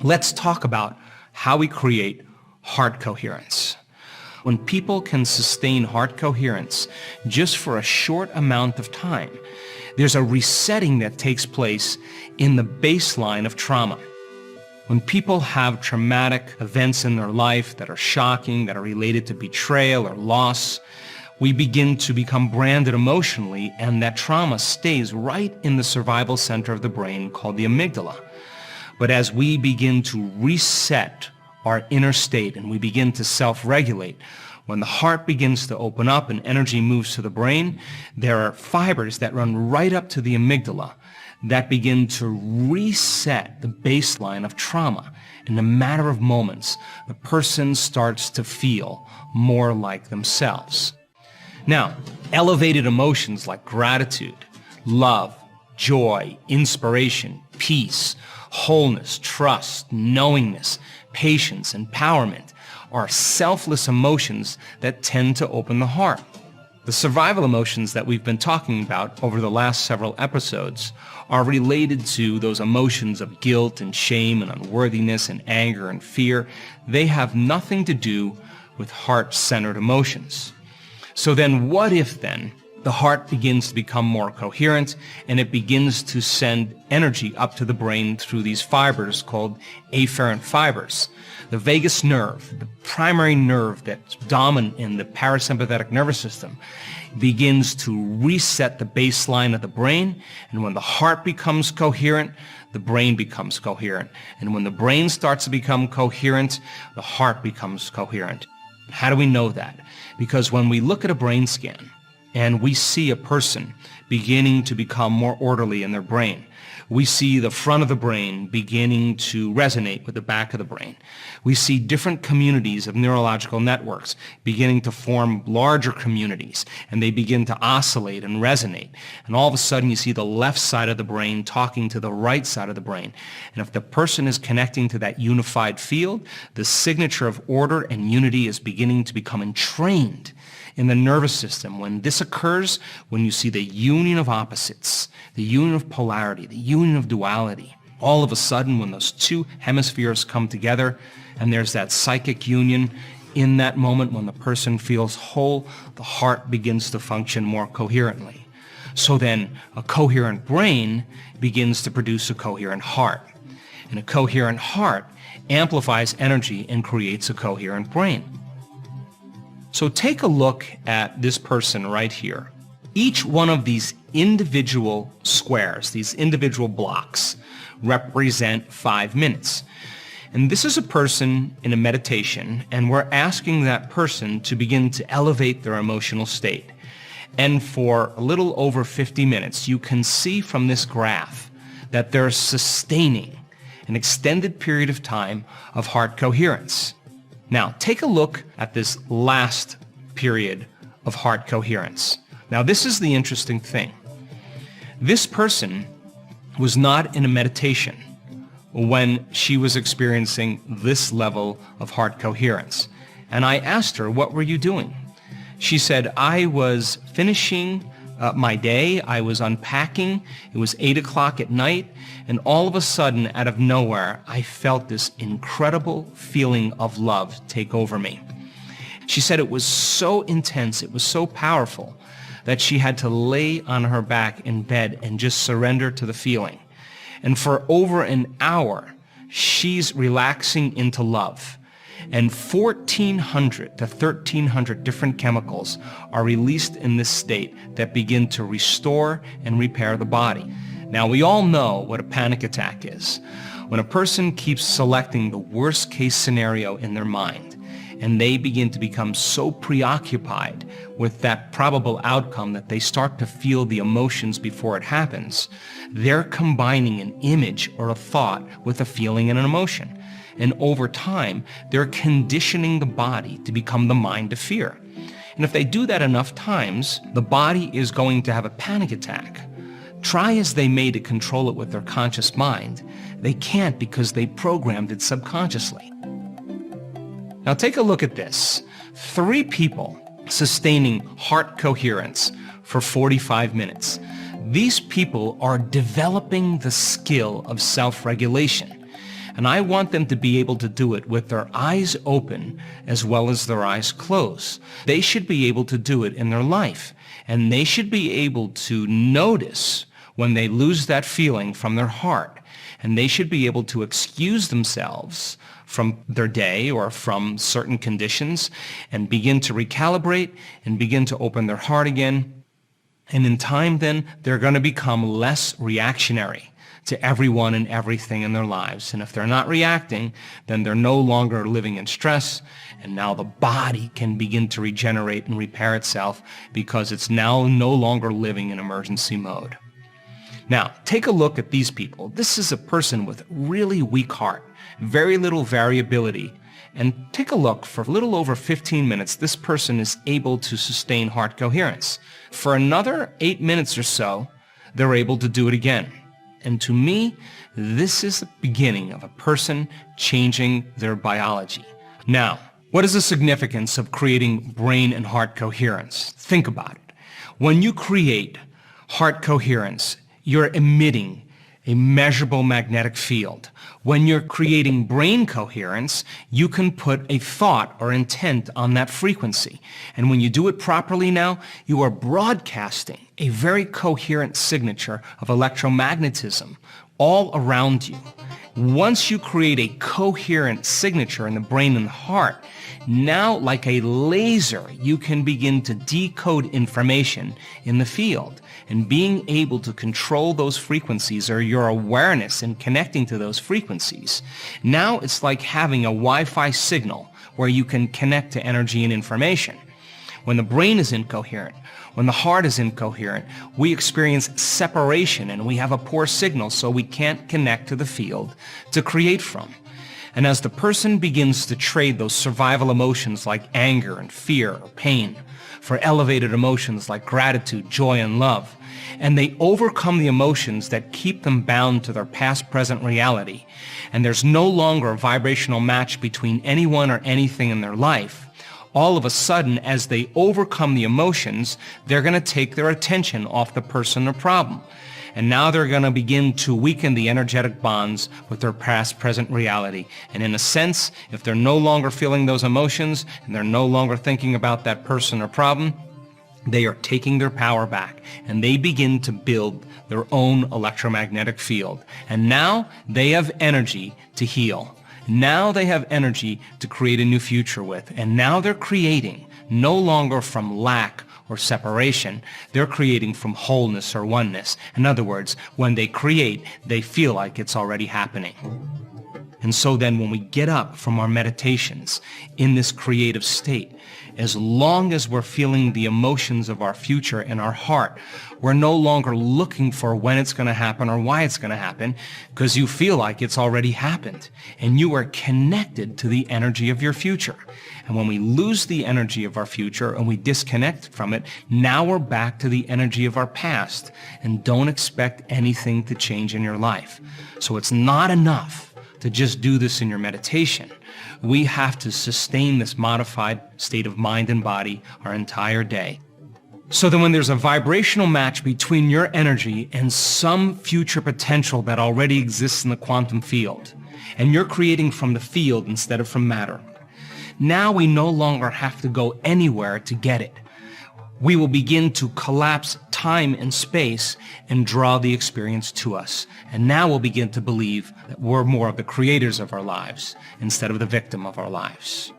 Let's talk about how we create heart coherence. When people can sustain heart coherence just for a short amount of time, there's a resetting that takes place in the baseline of trauma. When people have traumatic events in their life that are shocking, that are related to betrayal or loss, we begin to become branded emotionally, and that trauma stays right in the survival center of the brain called the amygdala. But as we begin to reset our inner state and we begin to self-regulate, when the heart begins to open up and energy moves to the brain, there are fibers that run right up to the amygdala that begin to reset the baseline of trauma. In a matter of moments, the person starts to feel more like themselves. Now, elevated emotions like gratitude, love, joy, inspiration, peace, wholeness, trust, knowingness, patience, empowerment are selfless emotions that tend to open the heart. The survival emotions that we've been talking about over the last several episodes are related to those emotions of guilt and shame and unworthiness and anger and fear. They have nothing to do with heart-centered emotions. So then what if then the heart begins to become more coherent and it begins to send energy up to the brain through these fibers called afferent fibers? The vagus nerve, the primary nerve that's dominant in the parasympathetic nervous system, begins to reset the baseline of the brain, and when the heart becomes coherent, the brain becomes coherent. And when the brain starts to become coherent, the heart becomes coherent. How do we know that? Because when we look at a brain scan and we see a person beginning to become more orderly in their brain, we see the front of the brain beginning to resonate with the back of the brain. We see different communities of neurological networks beginning to form larger communities, and they begin to oscillate and resonate. And all of a sudden you see the left side of the brain talking to the right side of the brain. And if the person is connecting to that unified field, the signature of order and unity is beginning to become entrained in the nervous system. When this occurs, when you see the union of opposites, the union of polarity, the union of duality, all of a sudden when those two hemispheres come together and there's that psychic union, in that moment when the person feels whole, the heart begins to function more coherently. So then a coherent brain begins to produce a coherent heart. And a coherent heart amplifies energy and creates a coherent brain. So take a look at this person right here. Each one of these individual squares, these individual blocks, represent 5 minutes. And this is a person in a meditation, and we're asking that person to begin to elevate their emotional state. And for a little over 50 minutes, you can see from this graph that they're sustaining an extended period of time of heart coherence. Now, take a look at this last period of heart coherence. Now, this is the interesting thing. This person was not in a meditation when she was experiencing this level of heart coherence. And I asked her, what were you doing? She said, I was finishing my day, I was unpacking, it was 8 o'clock at night, and all of a sudden, out of nowhere, I felt this incredible feeling of love take over me. She said it was so intense, it was so powerful, that she had to lay on her back in bed and just surrender to the feeling. And for over an hour, she's relaxing into love. And 1,400 to 1,300 different chemicals are released in this state that begin to restore and repair the body. Now, we all know what a panic attack is. When a person keeps selecting the worst case scenario in their mind, and they begin to become so preoccupied with that probable outcome that they start to feel the emotions before it happens, they're combining an image or a thought with a feeling and an emotion. And over time, they're conditioning the body to become the mind of fear. And if they do that enough times, the body is going to have a panic attack. Try as they may to control it with their conscious mind, they can't because they programmed it subconsciously. Now take a look at this. 3 people sustaining heart coherence for 45 minutes. These people are developing the skill of self-regulation. And I want them to be able to do it with their eyes open as well as their eyes closed. They should be able to do it in their life. And they should be able to notice when they lose that feeling from their heart. And they should be able to excuse themselves from their day or from certain conditions and begin to recalibrate and begin to open their heart again. And in time then, they're going to become less reactionary to everyone and everything in their lives. And if they're not reacting, then they're no longer living in stress, and now the body can begin to regenerate and repair itself because it's now no longer living in emergency mode. Now, take a look at these people. This is a person with really weak heart, very little variability. And take a look, for a little over 15 minutes, this person is able to sustain heart coherence. For another 8 minutes or so, they're able to do it again. And to me, this is the beginning of a person changing their biology. Now, what is the significance of creating brain and heart coherence? Think about it. When you create heart coherence, you're emitting a measurable magnetic field. When you're creating brain coherence, you can put a thought or intent on that frequency. And when you do it properly now, you are broadcasting a very coherent signature of electromagnetism all around you. Once you create a coherent signature in the brain and the heart, now like a laser, you can begin to decode information in the field. And being able to control those frequencies, or your awareness in connecting to those frequencies, now it's like having a Wi-Fi signal where you can connect to energy and information. When the brain is incoherent, when the heart is incoherent, we experience separation and we have a poor signal, so we can't connect to the field to create from. And as the person begins to trade those survival emotions like anger and fear or pain for elevated emotions like gratitude, joy, and love, and they overcome the emotions that keep them bound to their past, present reality, and there's no longer a vibrational match between anyone or anything in their life, all of a sudden, as they overcome the emotions, they're going to take their attention off the person or problem. And now they're going to begin to weaken the energetic bonds with their past, present reality. And in a sense, if they're no longer feeling those emotions and they're no longer thinking about that person or problem, they are taking their power back, and they begin to build their own electromagnetic field. And now they have energy to heal. Now they have energy to create a new future with. And now they're creating no longer from lack or separation. They're creating from wholeness or oneness. In other words, when they create, they feel like it's already happening. And so then when we get up from our meditations in this creative state, as long as we're feeling the emotions of our future in our heart, we're no longer looking for when it's going to happen or why it's going to happen, because you feel like it's already happened. And you are connected to the energy of your future. And when we lose the energy of our future and we disconnect from it, now we're back to the energy of our past. And don't expect anything to change in your life. So it's not enough to just do this in your meditation. We have to sustain this modified state of mind and body our entire day. So that when there's a vibrational match between your energy and some future potential that already exists in the quantum field, and you're creating from the field instead of from matter, now we no longer have to go anywhere to get it. We will begin to collapse time and space and draw the experience to us. And now we'll begin to believe that we're more of the creators of our lives instead of the victim of our lives.